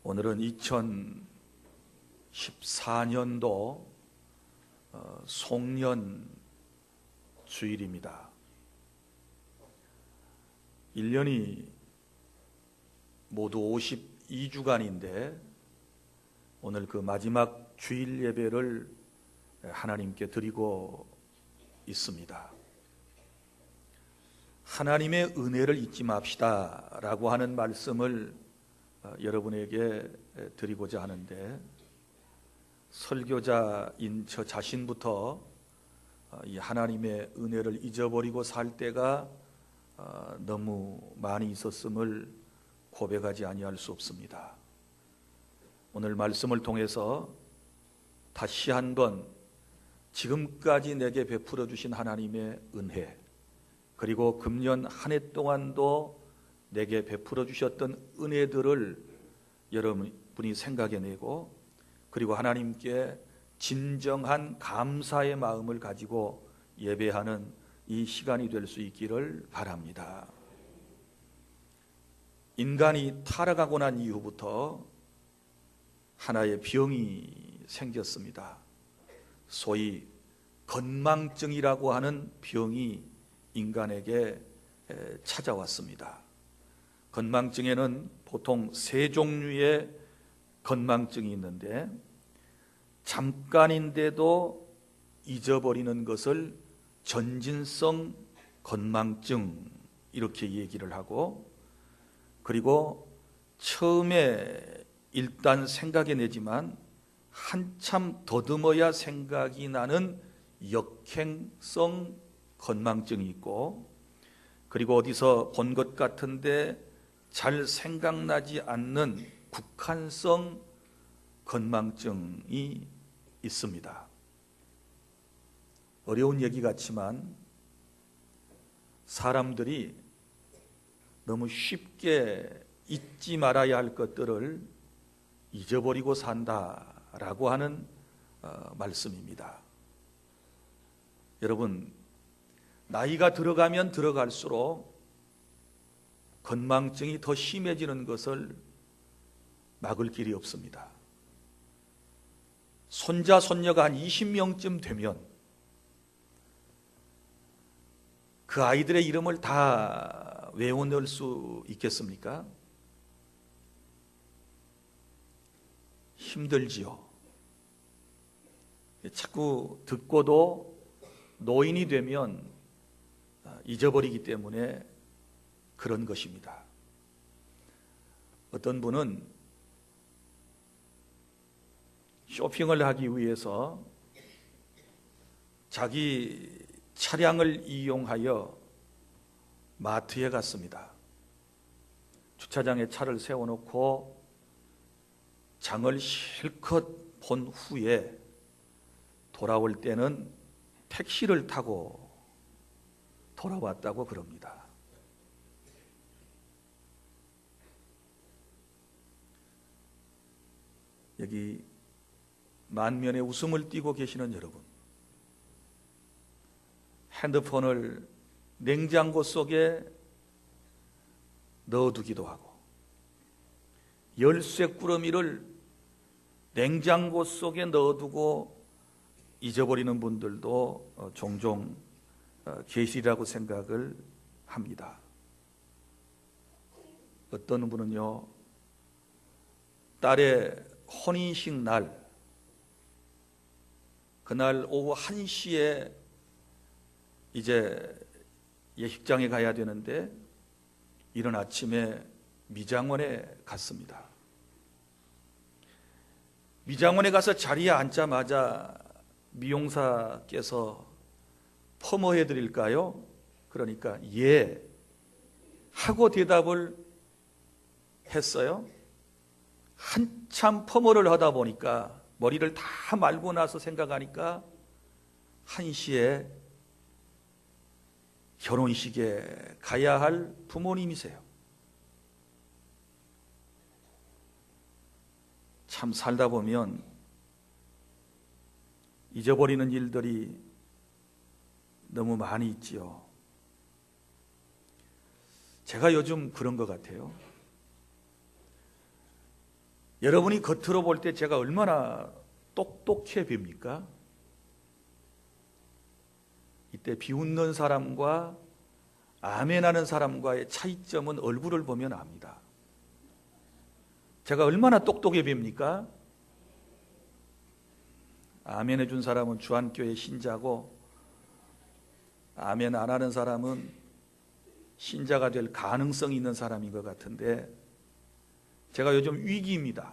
오늘은 2014년도 송년 주일입니다. 1년이 모두 52주간인데 오늘 그 마지막 주일 예배를 하나님께 드리고 있습니다. 하나님의 은혜를 잊지 맙시다 라고 하는 말씀을 여러분에게 드리고자 하는데, 설교자인 저 자신부터 이 하나님의 은혜를 잊어버리고 살 때가 너무 많이 있었음을 고백하지 아니할 수 없습니다. 오늘 말씀을 통해서 다시 한번 지금까지 내게 베풀어 주신 하나님의 은혜, 그리고 금년 한 해 동안도 내게 베풀어 주셨던 은혜들을 여러분이 생각해내고, 그리고 하나님께 진정한 감사의 마음을 가지고 예배하는 이 시간이 될 수 있기를 바랍니다. 인간이 타락하고 난 이후부터 하나의 병이 생겼습니다. 소위 건망증이라고 하는 병이 인간에게 찾아왔습니다. 건망증에는 보통 세 종류의 건망증이 있는데, 잠깐인데도 잊어버리는 것을 전진성 건망증 이렇게 얘기를 하고, 그리고 처음에 일단 생각해내지만 한참 더듬어야 생각이 나는 역행성 건망증이 있고, 그리고 어디서 본 것 같은데 잘 생각나지 않는 국한성 건망증이 있습니다. 어려운 얘기 같지만 사람들이 너무 쉽게 잊지 말아야 할 것들을 잊어버리고 산다라고 하는 말씀입니다. 여러분, 나이가 들어가면 들어갈수록 건망증이 더 심해지는 것을 막을 길이 없습니다. 손자, 손녀가 한 20명쯤 되면 그 아이들의 이름을 다 외워낼 수 있겠습니까? 힘들지요. 자꾸 듣고도 노인이 되면 잊어버리기 때문에 그런 것입니다. 어떤 분은 쇼핑을 하기 위해서 자기 차량을 이용하여 마트에 갔습니다. 주차장에 차를 세워놓고 장을 실컷 본 후에 돌아올 때는 택시를 타고 돌아왔다고 그럽니다. 여기 만면에 웃음을 띠고 계시는 여러분, 핸드폰을 냉장고 속에 넣어두기도 하고, 열쇠 꾸러미를 냉장고 속에 넣어두고 잊어버리는 분들도 종종 계시리라고 생각을 합니다. 어떤 분은요, 딸의 혼인식 날, 그날 오후 1시에 이제 예식장에 가야 되는데 이른 아침에 미장원에 갔습니다. 미장원에 가서 자리에 앉자마자 미용사께서 펌어해 드릴까요? 그러니까 예 하고 대답을 했어요. 한참 펌어를 하다 보니까 머리를 다 말고 나서 생각하니까 1시에 결혼식에 가야 할 부모님이세요. 참 살다 보면 잊어버리는 일들이 너무 많이 있지요. 제가 요즘 그런 것 같아요. 여러분이 겉으로 볼 때 제가 얼마나 똑똑해 보입니까? 이때 비웃는 사람과 아멘하는 사람과의 차이점은 얼굴을 보면 압니다. 제가 얼마나 똑똑해 보입니까? 아멘해 준 사람은 주안교회 신자고, 아멘 안 하는 사람은 신자가 될 가능성이 있는 사람인 것 같은데, 제가 요즘 위기입니다.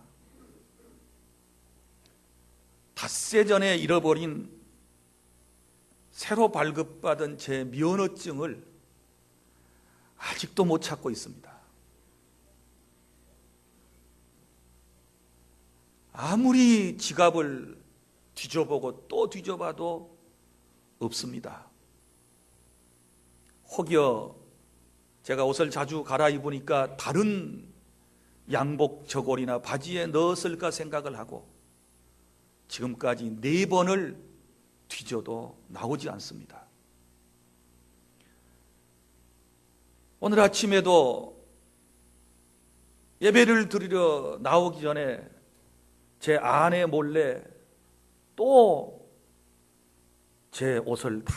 닷새 전에 잃어버린 새로 발급받은 제 면허증을 아직도 못 찾고 있습니다. 아무리 지갑을 뒤져보고 또 뒤져봐도 없습니다. 혹여 제가 옷을 자주 갈아입으니까 다른 양복 저고리나 바지에 넣었을까 생각을 하고 지금까지 4번을 뒤져도 나오지 않습니다. 오늘 아침에도 예배를 드리러 나오기 전에 제 아내 몰래 또 제 옷을 다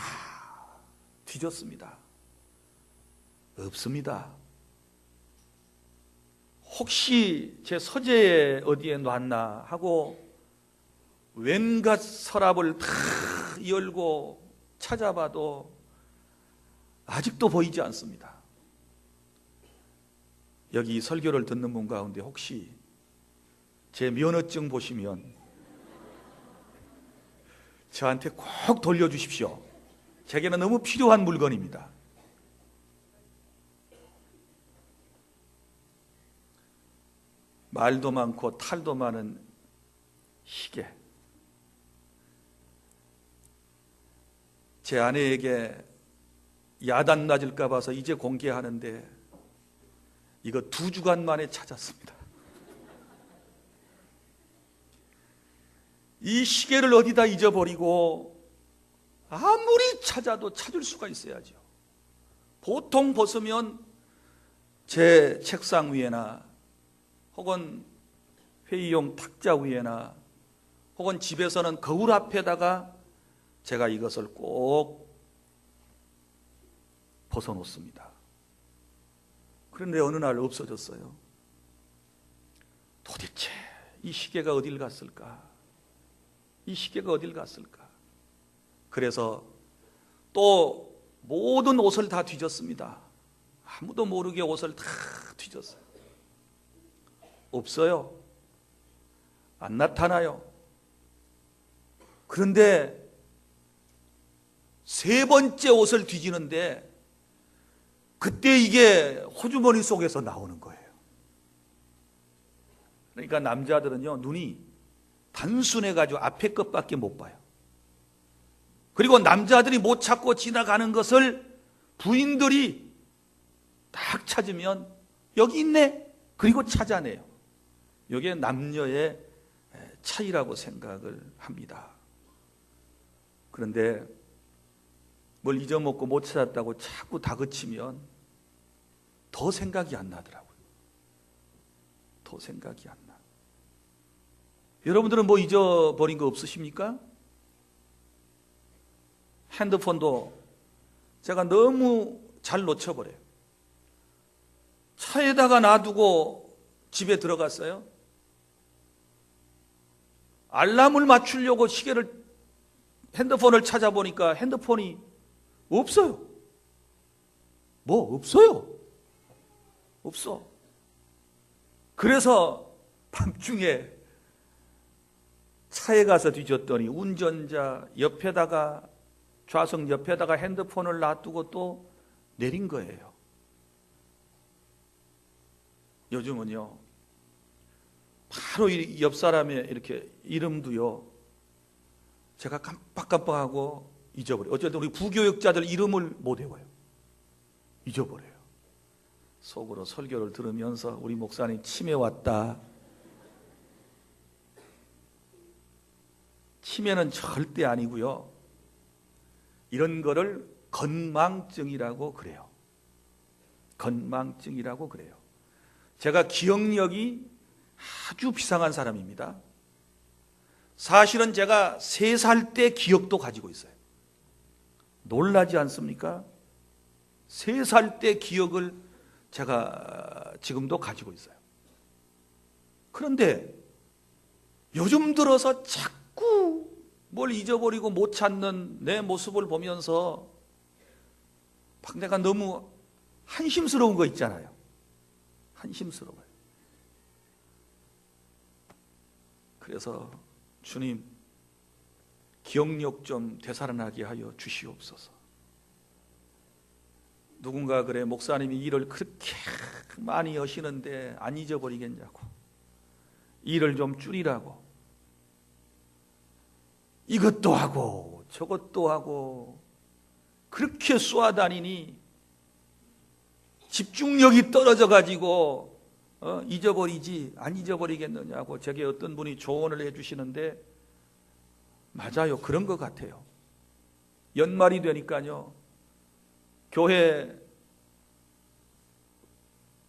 뒤졌습니다. 없습니다. 혹시 제 서재에 어디에 놨나 하고 웬갓 서랍을 다 열고 찾아봐도 아직도 보이지 않습니다. 여기 설교를 듣는 분 가운데 혹시 제 면허증 보시면 저한테 꼭 돌려주십시오. 제게는 너무 필요한 물건입니다. 말도 많고 탈도 많은 시계. 제 아내에게 야단 맞을까 봐서 이제 공개하는데 이거 2주간 만에 찾았습니다. 이 시계를 어디다 잊어버리고 아무리 찾아도 찾을 수가 있어야죠. 보통 벗으면 제 책상 위에나 혹은 회의용 탁자 위에나 혹은 집에서는 거울 앞에다가 제가 이것을 꼭 벗어놓습니다. 그런데 어느 날 없어졌어요. 도대체 이 시계가 어딜 갔을까? 이 시계가 어딜 갔을까? 그래서 또 모든 옷을 다 뒤졌습니다. 아무도 모르게 옷을 다 뒤졌어요. 없어요. 안 나타나요. 그런데 3번째 옷을 뒤지는데 그때 이게 호주머니 속에서 나오는 거예요. 그러니까 남자들은요, 눈이 단순해가지고 앞에 것밖에 못 봐요. 그리고 남자들이 못 찾고 지나가는 것을 부인들이 딱 찾으면 여기 있네. 그리고 찾아내요. 이게 남녀의 차이라고 생각을 합니다. 그런데 뭘 잊어먹고 못 찾았다고 자꾸 다그치면 더 생각이 안 나더라고요. 더 생각이 안 나. 여러분들은 뭐 잊어버린 거 없으십니까? 핸드폰도 제가 너무 잘 놓쳐버려요. 차에다가 놔두고 집에 들어갔어요. 알람을 맞추려고 핸드폰을 찾아보니까 핸드폰이 없어요. 뭐 없어요. 없어. 그래서 밤중에 차에 가서 뒤졌더니 운전자 옆에다가, 좌석 옆에다가 핸드폰을 놔두고 또 내린 거예요. 요즘은요, 바로 옆 사람의 이렇게 이름도요, 제가 깜빡깜빡하고 잊어버려요. 어쨌든 우리 부교육자들 이름을 못 외워요. 잊어버려요. 속으로 설교를 들으면서 우리 목사님 치매 왔다. 치매는 절대 아니고요. 이런 거를 건망증이라고 그래요. 건망증이라고 그래요. 제가 기억력이 아주 비상한 사람입니다. 사실은 제가 3살 때 기억도 가지고 있어요. 놀라지 않습니까? 3살 때 기억을 제가 지금도 가지고 있어요. 그런데 요즘 들어서 자꾸 뭘 잊어버리고 못 찾는 내 모습을 보면서 막 내가 너무 한심스러운 거 있잖아요. 한심스러워요. 그래서 주님, 기억력 좀 되살아나게 하여 주시옵소서. 누군가 그래, 목사님이 일을 그렇게 많이 하시는데 안 잊어버리겠냐고, 일을 좀 줄이라고, 이것도 하고 저것도 하고 그렇게 쏘아다니니 집중력이 떨어져 가지고 잊어버리지 안 잊어버리겠느냐고 제게 어떤 분이 조언을 해주시는데, 맞아요. 그런 것 같아요. 연말이 되니까요, 교회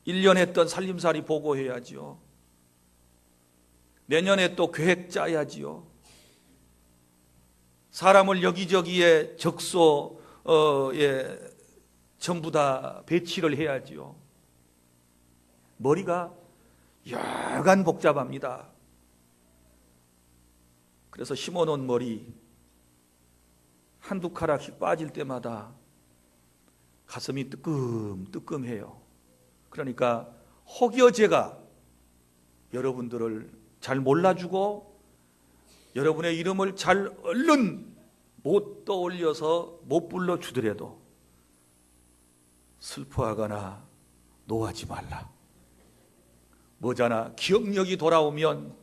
1년 했던 살림살이 보고해야지요. 내년에 또 계획 짜야지요. 사람을 여기저기에 적소에 전부 다 배치를 해야지요. 머리가 여간 복잡합니다. 그래서 심어놓은 머리 한두 가락씩 빠질 때마다 가슴이 뜨끔뜨끔해요. 그러니까 혹여 제가 여러분들을 잘 몰라주고 여러분의 이름을 잘 얼른 못 떠올려서 못 불러주더라도 슬퍼하거나 노하지 말라. 뭐잖아, 기억력이 돌아오면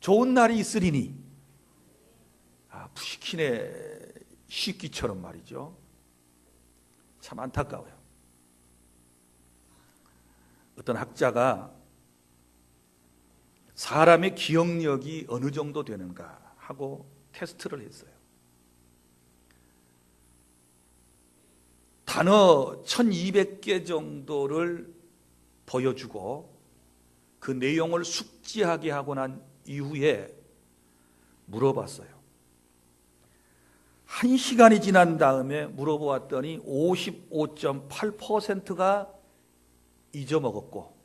좋은 날이 있으리니. 푸시킨의 시기처럼 말이죠. 참 안타까워요. 어떤 학자가 사람의 기억력이 어느 정도 되는가 하고 테스트를 했어요. 단어 1200개 정도를 보여주고 그 내용을 숙지하게 하고 난 이후에 물어봤어요. 1시간이 지난 다음에 물어보았더니 55.8%가 잊어먹었고,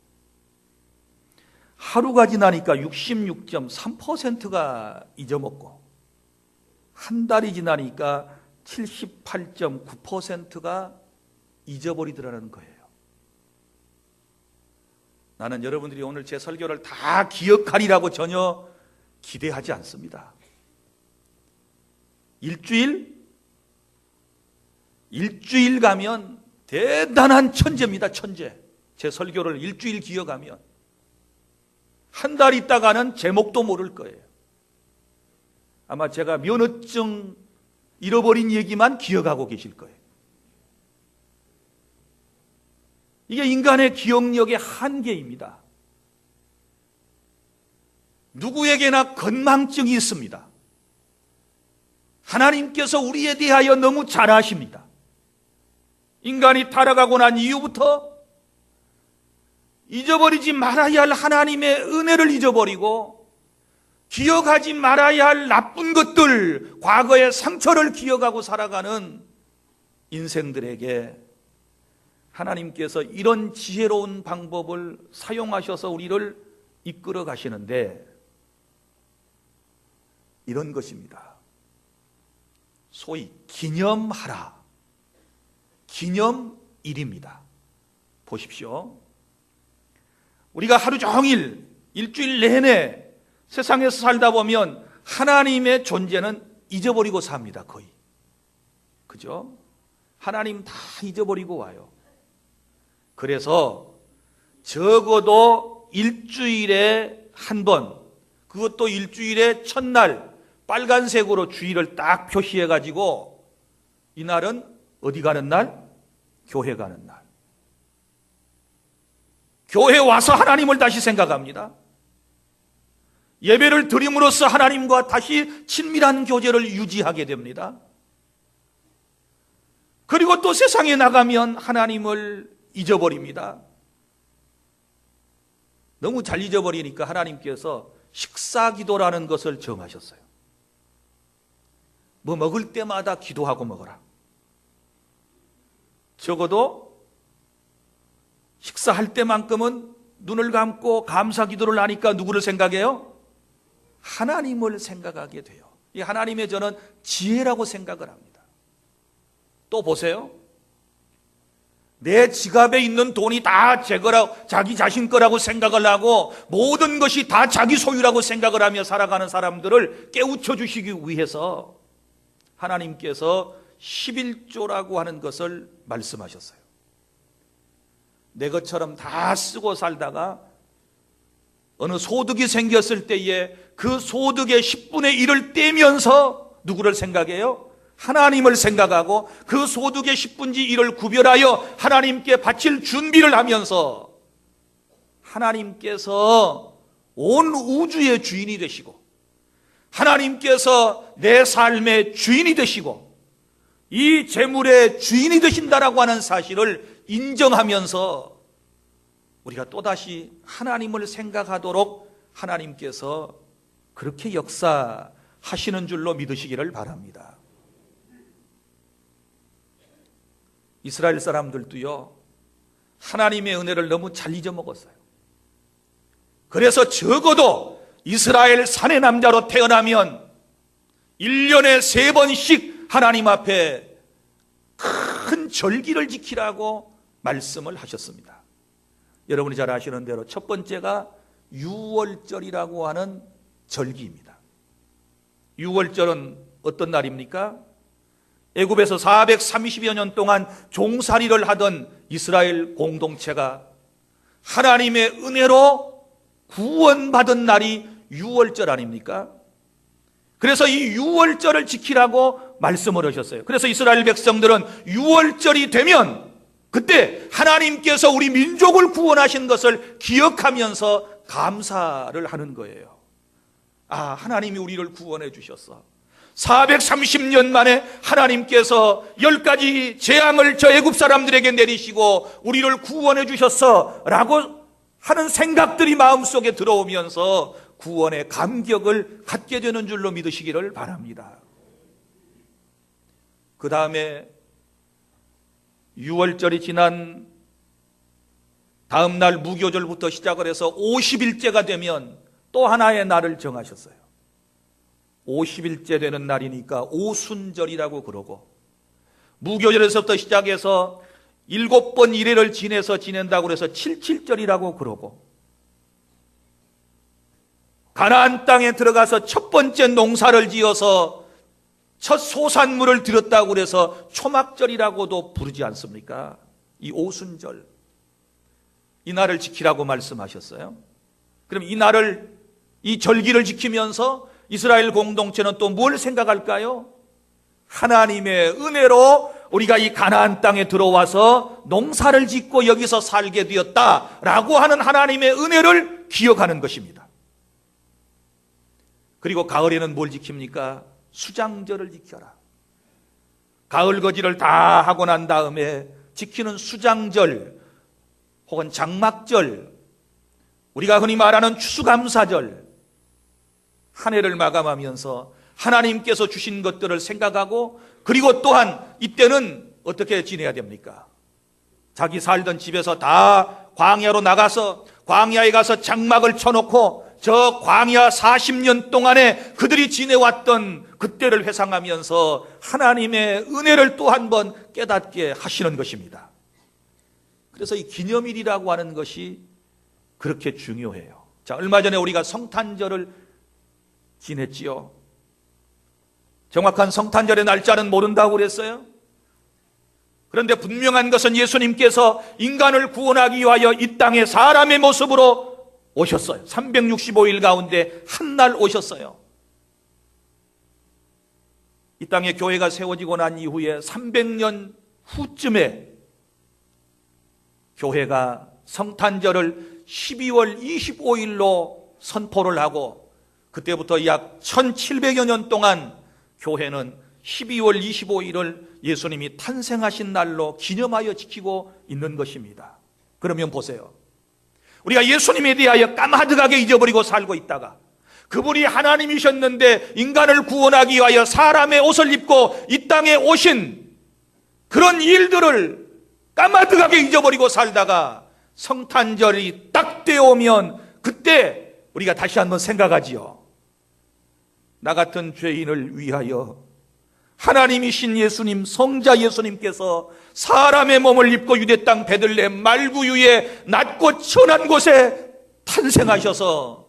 하루가 지나니까 66.3%가 잊어먹고, 한 달이 지나니까 78.9%가 잊어버리더라는 거예요. 나는 여러분들이 오늘 제 설교를 다 기억하리라고 전혀 기대하지 않습니다. 일주일 가면 대단한 천재입니다. 천재. 제 설교를 일주일 기억하면 한 달 있다가는 제목도 모를 거예요. 아마 제가 면허증 잃어버린 얘기만 기억하고 계실 거예요. 이게 인간의 기억력의 한계입니다. 누구에게나 건망증이 있습니다. 하나님께서 우리에 대하여 너무 잘 아십니다. 인간이 타락하고 난 이후부터 잊어버리지 말아야 할 하나님의 은혜를 잊어버리고 기억하지 말아야 할 나쁜 것들, 과거의 상처를 기억하고 살아가는 인생들에게 하나님께서 이런 지혜로운 방법을 사용하셔서 우리를 이끌어 가시는데, 이런 것입니다. 소위 기념하라. 기념일입니다. 보십시오. 우리가 하루 종일 일주일 내내 세상에서 살다 보면 하나님의 존재는 잊어버리고 삽니다. 거의. 그죠? 하나님 다 잊어버리고 와요. 그래서 적어도 일주일에 한 번, 그것도 일주일의 첫날 빨간색으로 주일을 딱 표시해 가지고, 이날은 어디 가는 날? 교회 가는 날. 교회 와서 하나님을 다시 생각합니다. 예배를 드림으로써 하나님과 다시 친밀한 교제를 유지하게 됩니다. 그리고 또 세상에 나가면 하나님을 잊어버립니다. 너무 잘 잊어버리니까 하나님께서 식사기도라는 것을 정하셨어요. 뭐 먹을 때마다 기도하고 먹어라. 적어도 식사할 때만큼은 눈을 감고 감사기도를 하니까 누구를 생각해요? 하나님을 생각하게 돼요. 이 하나님의 저는 지혜라고 생각을 합니다. 또 보세요. 내 지갑에 있는 돈이 다 제 거라고, 자기 자신 거라고 생각을 하고 모든 것이 다 자기 소유라고 생각을 하며 살아가는 사람들을 깨우쳐 주시기 위해서 하나님께서 11조라고 하는 것을 말씀하셨어요. 내 것처럼 다 쓰고 살다가 어느 소득이 생겼을 때에 그 소득의 10분의 1을 떼면서 누구를 생각해요? 하나님을 생각하고 그 소득의 10분의 1을 구별하여 하나님께 바칠 준비를 하면서 하나님께서 온 우주의 주인이 되시고 하나님께서 내 삶의 주인이 되시고 이 재물의 주인이 되신다라고 하는 사실을 인정하면서 우리가 또다시 하나님을 생각하도록 하나님께서 그렇게 역사하시는 줄로 믿으시기를 바랍니다. 이스라엘 사람들도요, 하나님의 은혜를 너무 잘 잊어먹었어요. 그래서 적어도 이스라엘 사내 남자로 태어나면 1년에 3번씩 하나님 앞에 큰 절기를 지키라고 말씀을 하셨습니다. 여러분이 잘 아시는 대로 첫 번째가 유월절이라고 하는 절기입니다. 유월절은 어떤 날입니까? 애굽에서 430여 년 동안 종살이를 하던 이스라엘 공동체가 하나님의 은혜로 구원받은 날이 유월절 아닙니까? 그래서 이 유월절을 지키라고 말씀을 하셨어요. 그래서 이스라엘 백성들은 유월절이 되면 그때 하나님께서 우리 민족을 구원하신 것을 기억하면서 감사를 하는 거예요. 아, 하나님이 우리를 구원해 주셨어. 430년 만에 하나님께서 10가지 재앙을 저 애굽 사람들에게 내리시고 우리를 구원해 주셨어 라고 하는 생각들이 마음속에 들어오면서 구원의 감격을 갖게 되는 줄로 믿으시기를 바랍니다. 그 다음에 유월절이 지난 다음 날 무교절부터 시작을 해서 50일째가 되면 또 하나의 날을 정하셨어요. 50일째 되는 날이니까 오순절이라고 그러고, 무교절에서부터 시작해서 7번 이래를 지내서 지낸다고 해서 칠칠절이라고 그러고, 가나안 땅에 들어가서 첫 번째 농사를 지어서 첫 소산물을 드렸다고 해서 초막절이라고도 부르지 않습니까? 이 오순절, 이 날을 지키라고 말씀하셨어요. 그럼 이 날을, 이 절기를 지키면서 이스라엘 공동체는 또 뭘 생각할까요? 하나님의 은혜로 우리가 이 가나안 땅에 들어와서 농사를 짓고 여기서 살게 되었다라고 하는 하나님의 은혜를 기억하는 것입니다. 그리고 가을에는 뭘 지킵니까? 수장절을 지켜라. 가을 거지를 다 하고 난 다음에 지키는 수장절 혹은 장막절, 우리가 흔히 말하는 추수감사절, 한 해를 마감하면서 하나님께서 주신 것들을 생각하고, 그리고 또한 이때는 어떻게 지내야 됩니까? 자기 살던 집에서 다 광야로 나가서 광야에 가서 장막을 쳐놓고 저 광야 40년 동안에 그들이 지내왔던 그때를 회상하면서 하나님의 은혜를 또 한 번 깨닫게 하시는 것입니다. 그래서 이 기념일이라고 하는 것이 그렇게 중요해요. 자, 얼마 전에 우리가 성탄절을 지냈지요. 정확한 성탄절의 날짜는 모른다고 그랬어요. 그런데 분명한 것은 예수님께서 인간을 구원하기 위하여 이 땅에 사람의 모습으로 오셨어요. 365일 가운데 한 날 오셨어요. 이 땅에 교회가 세워지고 난 이후에 300년 후쯤에 교회가 성탄절을 12월 25일로 선포를 하고, 그때부터 약 1700여 년 동안 교회는 12월 25일을 예수님이 탄생하신 날로 기념하여 지키고 있는 것입니다. 그러면 보세요. 우리가 예수님에 대하여 까마득하게 잊어버리고 살고 있다가 그분이 하나님이셨는데 인간을 구원하기 위하여 사람의 옷을 입고 이 땅에 오신 그런 일들을 까마득하게 잊어버리고 살다가 성탄절이 딱 되어오면 그때 우리가 다시 한번 생각하지요. 나 같은 죄인을 위하여 하나님이신 예수님, 성자 예수님께서 사람의 몸을 입고 유대 땅 베들레헴 말구유에 낮고 천한 곳에 탄생하셔서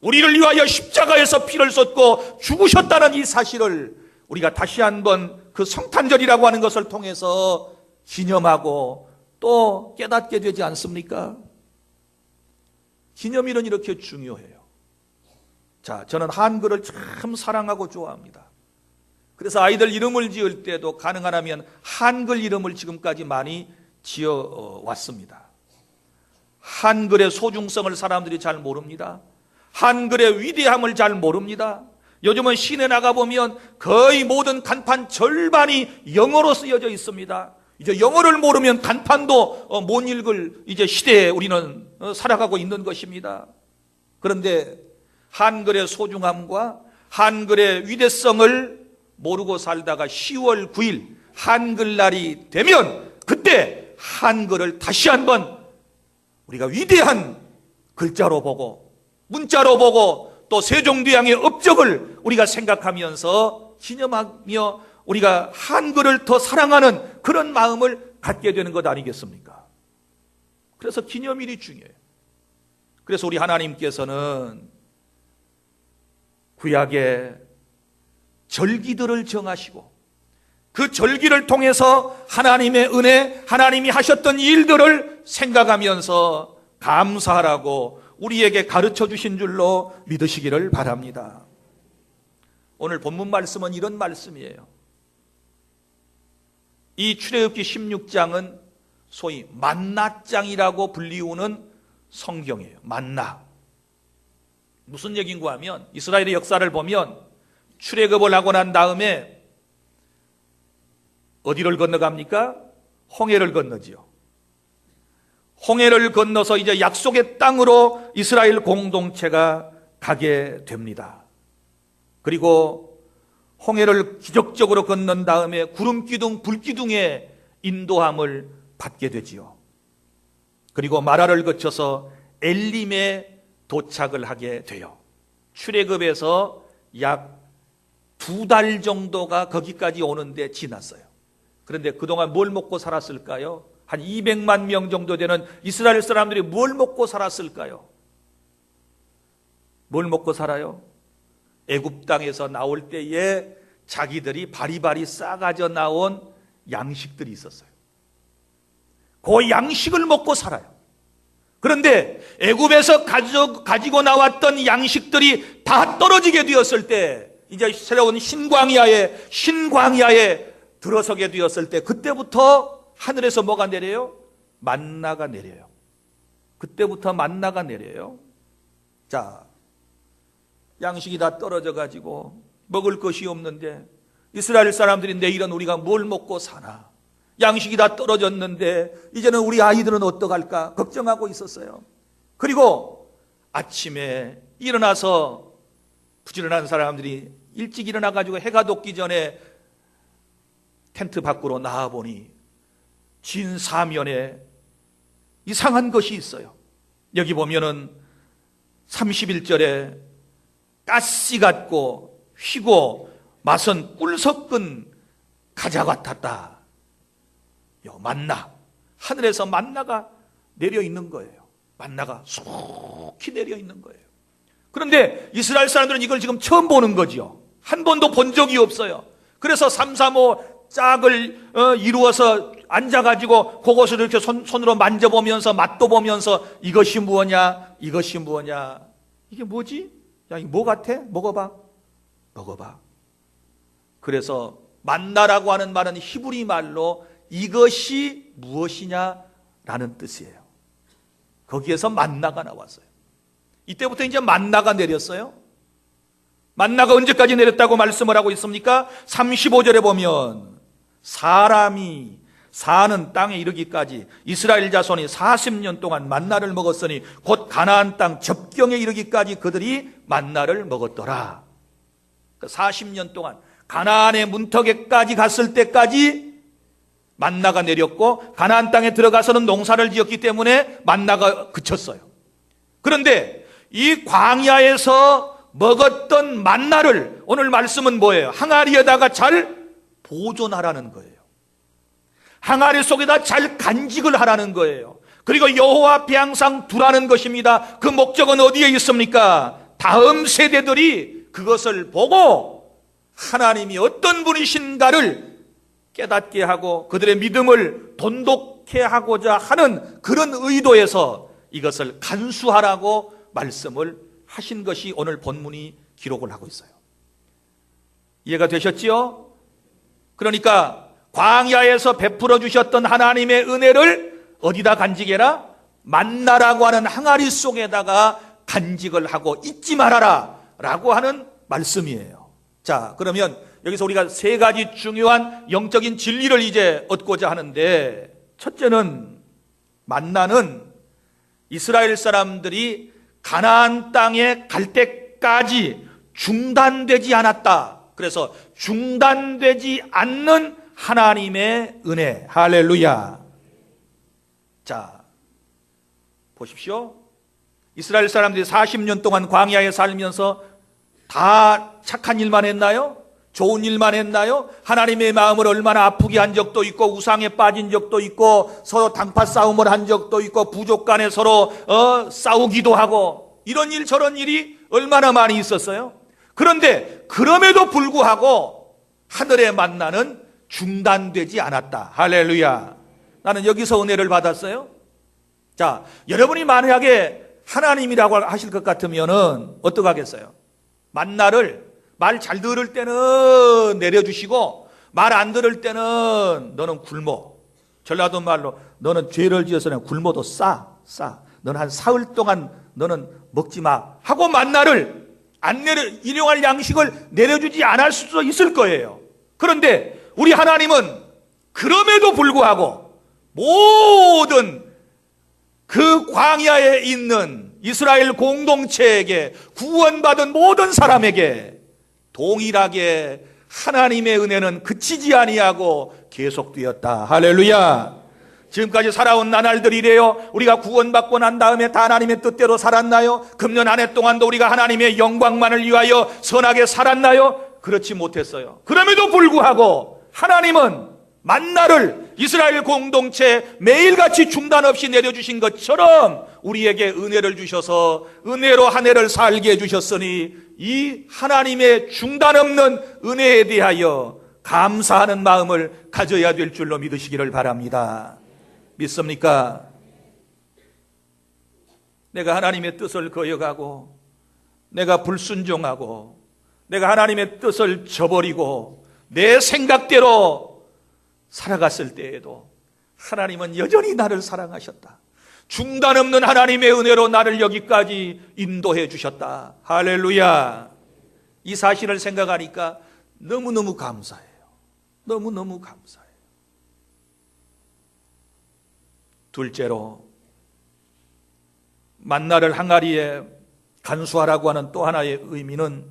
우리를 위하여 십자가에서 피를 쏟고 죽으셨다는 이 사실을 우리가 다시 한번 그 성탄절이라고 하는 것을 통해서 기념하고 또 깨닫게 되지 않습니까? 기념일은 이렇게 중요해요. 자, 저는 한글을 참 사랑하고 좋아합니다. 그래서 아이들 이름을 지을 때도 가능하면 한글 이름을 지금까지 많이 지어 왔습니다. 한글의 소중성을 사람들이 잘 모릅니다. 한글의 위대함을 잘 모릅니다. 요즘은 시내 나가보면 거의 모든 간판 절반이 영어로 쓰여져 있습니다. 이제 영어를 모르면 간판도 못 읽을 이제 시대에 우리는 살아가고 있는 것입니다. 그런데 한글의 소중함과 한글의 위대성을 모르고 살다가 10월 9일 한글날이 되면 그때 한글을 다시 한번 우리가 위대한 글자로 보고 문자로 보고 또 세종대왕의 업적을 우리가 생각하면서 기념하며 우리가 한글을 더 사랑하는 그런 마음을 갖게 되는 것 아니겠습니까? 그래서 기념일이 중요해요. 그래서 우리 하나님께서는 구약의 절기들을 정하시고 그 절기를 통해서 하나님의 은혜, 하나님이 하셨던 일들을 생각하면서 감사하라고 우리에게 가르쳐 주신 줄로 믿으시기를 바랍니다. 오늘 본문 말씀은 이런 말씀이에요. 이 출애굽기 16장은 소위 만나장이라고 불리우는 성경이에요. 만나. 무슨 얘기인가 하면 이스라엘의 역사를 보면 출애굽을 하고 난 다음에 어디를 건너갑니까? 홍해를 건너지요. 홍해를 건너서 이제 약속의 땅으로 이스라엘 공동체가 가게 됩니다. 그리고 홍해를 기적적으로 건넌 다음에 구름기둥, 불기둥의 인도함을 받게 되지요. 그리고 마라를 거쳐서 엘림에 도착을 하게 돼요. 출애굽에서 약 2달 정도가 거기까지 오는데 지났어요. 그런데 그동안 뭘 먹고 살았을까요? 한 200만 명 정도 되는 이스라엘 사람들이 뭘 먹고 살았을까요? 뭘 먹고 살아요? 애굽 땅에서 나올 때에 자기들이 바리바리 싸가져 나온 양식들이 있었어요. 그 양식을 먹고 살아요. 그런데 애굽에서 가지고 나왔던 양식들이 다 떨어지게 되었을 때 이제 새로운 신광야에 들어서게 되었을 때 그때부터 하늘에서 뭐가 내려요? 만나가 내려요. 그때부터 만나가 내려요. 자, 양식이 다 떨어져 가지고 먹을 것이 없는데 이스라엘 사람들이 내일은 우리가 뭘 먹고 사나? 양식이 다 떨어졌는데 이제는 우리 아이들은 어떡할까 걱정하고 있었어요. 그리고 아침에 일어나서 부지런한 사람들이 일찍 일어나 가지고 해가 돋기 전에 텐트 밖으로 나와보니 진 사면에 이상한 것이 있어요. 여기 보면은 31절에 가시 같고 휘고 맛은 꿀 섞은 가자 같았다. 만나, 하늘에서 만나가 내려 있는 거예요. 만나가 속히 내려 있는 거예요. 그런데 이스라엘 사람들은 이걸 지금 처음 보는 거죠. 한 번도 본 적이 없어요. 그래서 335 짝을 이루어서 앉아가지고 그것을 이렇게 손으로 만져보면서 맛도 보면서 이것이 무엇냐, 이것이 무엇냐, 이게 뭐지? 야, 이거 뭐 같아? 먹어봐. 그래서 만나라고 하는 말은 히브리 말로 이것이 무엇이냐라는 뜻이에요. 거기에서 만나가 나왔어요. 이때부터 이제 만나가 내렸어요. 만나가 언제까지 내렸다고 말씀을 하고 있습니까? 35절에 보면 사람이 사는 땅에 이르기까지 이스라엘 자손이 40년 동안 만나를 먹었으니 곧 가나안 땅 접경에 이르기까지 그들이 만나를 먹었더라. 40년 동안 가나안의 문턱에까지 갔을 때까지 만나가 내렸고, 가나안 땅에 들어가서는 농사를 지었기 때문에 만나가 그쳤어요. 그런데 이 광야에서 먹었던 만나를 오늘 말씀은 뭐예요? 항아리에다가 잘 보존하라는 거예요. 항아리 속에다 잘 간직을 하라는 거예요. 그리고 여호와 앞에 항상 두라는 것입니다. 그 목적은 어디에 있습니까? 다음 세대들이 그것을 보고 하나님이 어떤 분이신가를 깨닫게 하고 그들의 믿음을 돈독해 하고자 하는 그런 의도에서 이것을 간수하라고 말씀을 하신 것이 오늘 본문이 기록을 하고 있어요. 이해가 되셨지요? 그러니까 광야에서 베풀어 주셨던 하나님의 은혜를 어디다 간직해라? 만나라고 하는 항아리 속에다가 간직을 하고 잊지 말아라 라고 하는 말씀이에요. 자, 그러면 여기서 우리가 세 가지 중요한 영적인 진리를 이제 얻고자 하는데, 첫째는 만나는 이스라엘 사람들이 가나안 땅에 갈 때까지 중단되지 않았다. 그래서 중단되지 않는 하나님의 은혜. 할렐루야. 자, 보십시오. 이스라엘 사람들이 40년 동안 광야에 살면서 다 착한 일만 했나요? 좋은 일만 했나요? 하나님의 마음을 얼마나 아프게 한 적도 있고, 우상에 빠진 적도 있고, 서로 당파 싸움을 한 적도 있고, 부족 간에 서로 싸우기도 하고, 이런 일 저런 일이 얼마나 많이 있었어요. 그런데 그럼에도 불구하고 하늘의 만나는 중단되지 않았다. 할렐루야. 나는 여기서 은혜를 받았어요. 자, 여러분이 만약에 하나님이라고 하실 것 같으면은 어떡 하겠어요? 만나를 말 잘 들을 때는 내려주시고, 말 안 들을 때는 너는 굶어. 전라도 말로 너는 죄를 지어서 굶어도 싸. 너는 한 사흘 동안 너는 먹지 마 하고 만나를 안 일용할 양식을 내려주지 않을 수도 있을 거예요. 그런데 우리 하나님은 그럼에도 불구하고 모든 그 광야에 있는 이스라엘 공동체에게, 구원받은 모든 사람에게 동일하게 하나님의 은혜는 그치지 아니하고 계속되었다. 할렐루야. 지금까지 살아온 나날들이래요. 우리가 구원받고 난 다음에 다 하나님의 뜻대로 살았나요? 금년 한 해 동안도 우리가 하나님의 영광만을 위하여 선하게 살았나요? 그렇지 못했어요. 그럼에도 불구하고 하나님은 만나를 이스라엘 공동체 매일같이 중단 없이 내려주신 것처럼 우리에게 은혜를 주셔서 은혜로 한 해를 살게 해주셨으니, 이 하나님의 중단 없는 은혜에 대하여 감사하는 마음을 가져야 될 줄로 믿으시기를 바랍니다. 믿습니까? 내가 하나님의 뜻을 거역하고, 내가 불순종하고, 내가 하나님의 뜻을 저버리고 내 생각대로 살아갔을 때에도 하나님은 여전히 나를 사랑하셨다. 중단 없는 하나님의 은혜로 나를 여기까지 인도해 주셨다. 할렐루야. 이 사실을 생각하니까 너무너무 감사해요. 너무너무 감사해요. 둘째로, 만나를 항아리에 간수하라고 하는 또 하나의 의미는,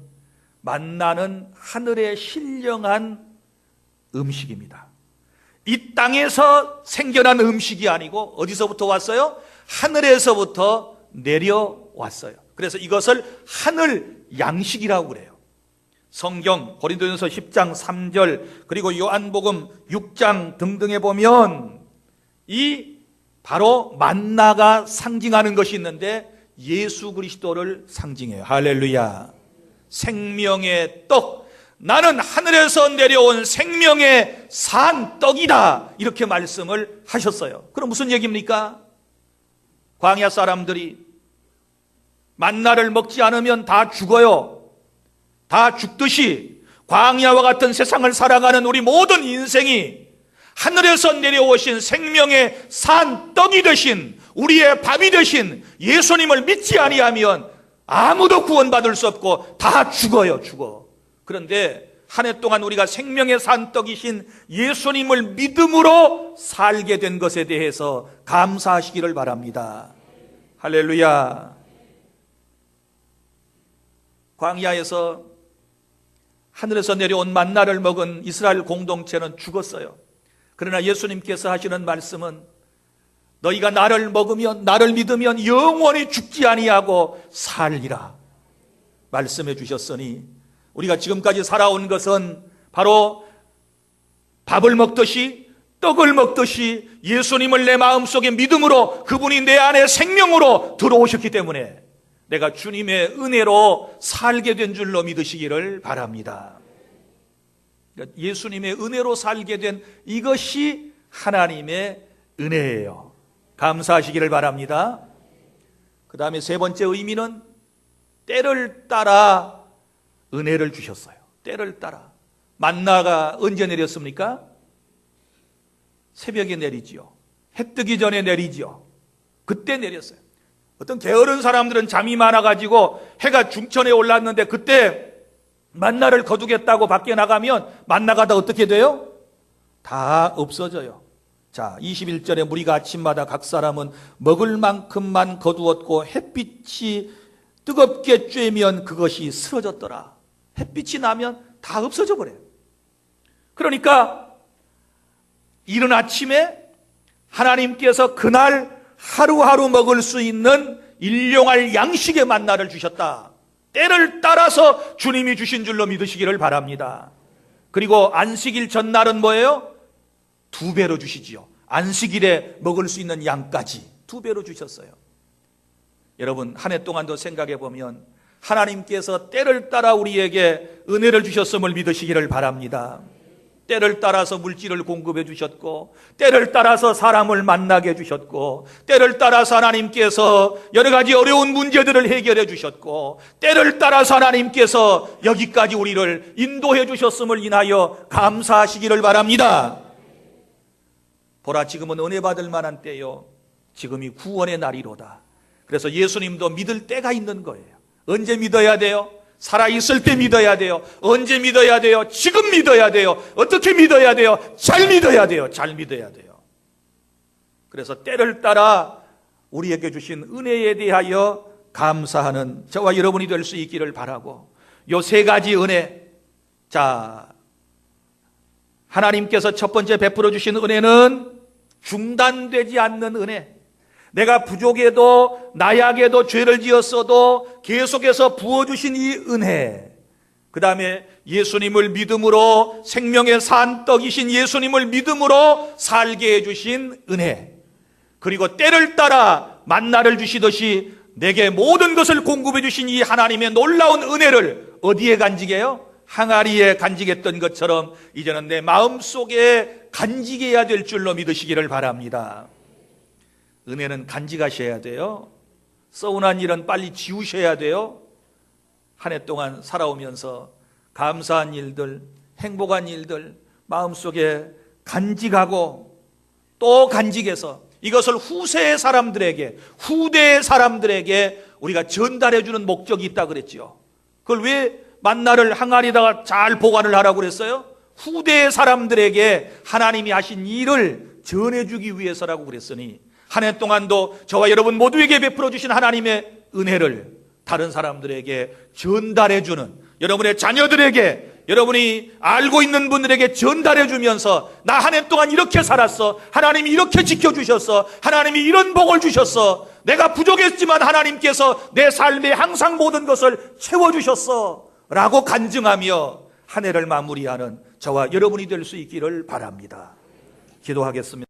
만나는 하늘의 신령한 음식입니다. 이 땅에서 생겨난 음식이 아니고 어디서부터 왔어요? 하늘에서부터 내려왔어요. 그래서 이것을 하늘 양식이라고 그래요. 성경 고린도전서 10장 3절 그리고 요한복음 6장 등등에 보면 이 바로 만나가 상징하는 것이 있는데, 예수 그리스도를 상징해요. 할렐루야. 생명의 떡, 나는 하늘에서 내려온 생명의 산 떡이다, 이렇게 말씀을 하셨어요. 그럼 무슨 얘기입니까? 광야 사람들이 만나를 먹지 않으면 다 죽어요. 다 죽듯이 광야와 같은 세상을 살아가는 우리 모든 인생이 하늘에서 내려오신 생명의 산 떡이 되신, 우리의 밥이 되신 예수님을 믿지 아니하면 아무도 구원받을 수 없고 다 죽어요. 죽어. 그런데 한 해 동안 우리가 생명의 산떡이신 예수님을 믿음으로 살게 된 것에 대해서 감사하시기를 바랍니다. 할렐루야. 광야에서 하늘에서 내려온 만나를 먹은 이스라엘 공동체는 죽었어요. 그러나 예수님께서 하시는 말씀은 너희가 나를 먹으면, 나를 믿으면 영원히 죽지 아니하고 살리라 말씀해 주셨으니, 우리가 지금까지 살아온 것은 바로 밥을 먹듯이 떡을 먹듯이 예수님을 내 마음속에 믿음으로, 그분이 내 안에 생명으로 들어오셨기 때문에 내가 주님의 은혜로 살게 된 줄로 믿으시기를 바랍니다. 그러니까 예수님의 은혜로 살게 된 이것이 하나님의 은혜예요. 감사하시기를 바랍니다. 그 다음에 세 번째 의미는 때를 따라 은혜를 주셨어요. 때를 따라. 만나가 언제 내렸습니까? 새벽에 내리지요. 해 뜨기 전에 내리지요. 그때 내렸어요. 어떤 게으른 사람들은 잠이 많아가지고 해가 중천에 올랐는데 그때 만나를 거두겠다고 밖에 나가면 만나가 다 어떻게 돼요? 다 없어져요. 자, 21절에 무리가 아침마다 각 사람은 먹을 만큼만 거두었고 햇빛이 뜨겁게 쬐면 그것이 쓰러졌더라. 햇빛이 나면 다 없어져 버려요. 그러니까 이른 아침에 하나님께서 그날 하루하루 먹을 수 있는 일용할 양식의 만나를 주셨다. 때를 따라서 주님이 주신 줄로 믿으시기를 바랍니다. 그리고 안식일 전날은 뭐예요? 2배로 주시지요. 안식일에 먹을 수 있는 양까지 2배로 주셨어요. 여러분, 한 해 동안도 생각해 보면 하나님께서 때를 따라 우리에게 은혜를 주셨음을 믿으시기를 바랍니다. 때를 따라서 물질을 공급해 주셨고, 때를 따라서 사람을 만나게 해주셨고, 때를 따라서 하나님께서 여러 가지 어려운 문제들을 해결해 주셨고, 때를 따라서 하나님께서 여기까지 우리를 인도해 주셨음을 인하여 감사하시기를 바랍니다. 보라, 지금은 은혜 받을 만한 때요, 지금이 구원의 날이로다. 그래서 예수님도 믿을 때가 있는 거예요. 언제 믿어야 돼요? 살아있을 때 믿어야 돼요. 언제 믿어야 돼요? 지금 믿어야 돼요. 어떻게 믿어야 돼요? 잘 믿어야 돼요. 잘 믿어야 돼요. 그래서 때를 따라 우리에게 주신 은혜에 대하여 감사하는 저와 여러분이 될 수 있기를 바라고, 요 세 가지 은혜, 자, 하나님께서 첫 번째 베풀어 주신 은혜는 중단되지 않는 은혜. 내가 부족해도 나약해도 죄를 지었어도 계속해서 부어주신 이 은혜. 그 다음에 예수님을 믿음으로, 생명의 산떡이신 예수님을 믿음으로 살게 해주신 은혜. 그리고 때를 따라 만나를 주시듯이 내게 모든 것을 공급해 주신 이 하나님의 놀라운 은혜를 어디에 간직해요? 항아리에 간직했던 것처럼 이제는 내 마음속에 간직해야 될 줄로 믿으시기를 바랍니다. 은혜는 간직하셔야 돼요. 서운한 일은 빨리 지우셔야 돼요. 한 해 동안 살아오면서 감사한 일들, 행복한 일들 마음속에 간직하고 또 간직해서 이것을 후세의 사람들에게, 후대의 사람들에게 우리가 전달해주는 목적이 있다 그랬죠. 그걸 왜 만나를 항아리에다가 잘 보관을 하라고 그랬어요? 후대의 사람들에게 하나님이 하신 일을 전해주기 위해서라고 그랬으니, 한 해 동안도 저와 여러분 모두에게 베풀어 주신 하나님의 은혜를 다른 사람들에게 전달해주는, 여러분의 자녀들에게, 여러분이 알고 있는 분들에게 전달해주면서 나 한 해 동안 이렇게 살았어, 하나님이 이렇게 지켜주셨어, 하나님이 이런 복을 주셨어, 내가 부족했지만 하나님께서 내 삶에 항상 모든 것을 채워주셨어 라고 간증하며 한 해를 마무리하는 저와 여러분이 될 수 있기를 바랍니다. 기도하겠습니다.